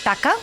টাকা?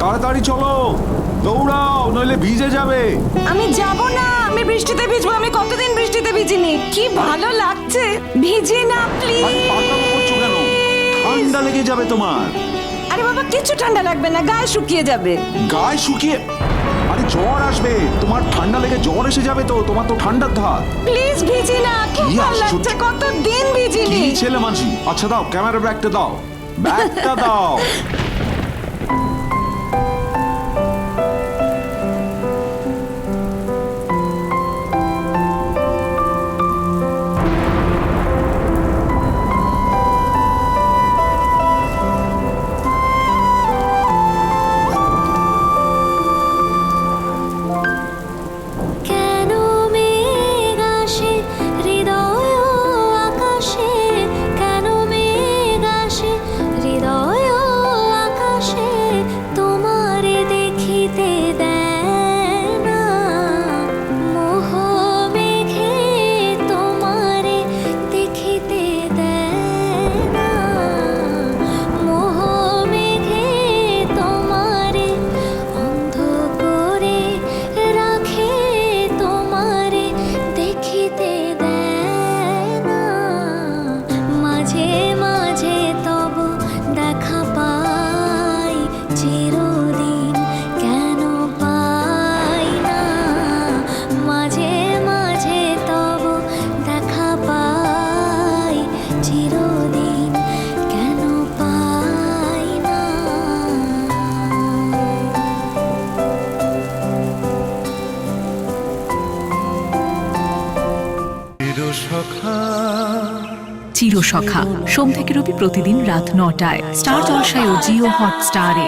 তাড়াতাড়ি চলো, দৌড়াও, নইলে ভিজে যাবে। আমি যাব না, আমি বৃষ্টিতে ভিজবো। আমি কতদিন বৃষ্টিতে ভিজিনি, কি ভালো লাগছে। ভিজি না প্লিজ। পাগলামো করছো কেন? ঠান্ডা লেগে যাবে তোমার। আরে বাবা, কিছু ঠান্ডা লাগবে না, গায়ে শুকিয়ে যাবে। গায়ে শুকিয়ে? আরে জ্বর আসবে তোমার, ঠান্ডা লেগে জ্বর এসে যাবে তো। তোমার তো ঠান্ডার ধাত। প্লিজ ভিজি না, খুব কি ভালো আশ্চর্য। লাগছে, কতদিন ভিজিনি। কি ছেলে মানসি? আচ্ছা দাও, ক্যামেরা ব্যাগটা দাও, ব্যাগটা দাও। কেন মেঘ আসে হৃদয় আকাশে, কেন মেঘ আসে হৃদয় আকাশে, তোমারে দেখিতে দেয় না মোহ মেঘে, তোমারে দেখিতে দেয় না মোহ মেঘে, তোমারে অন্ধ করে রাখে, তোমারে দেখিতে দেয় না। মাঝে মাঝে তব দেখা পাই, চিরদিন কেন পাই না। মাঝে মাঝে তব দেখা পাই, চিরদিন কেন পাই না। চিরসখা সোম থেকে রবি প্রতিদিন রাত ৯টায় স্টার জলসায় ও জিও হটস্টারে।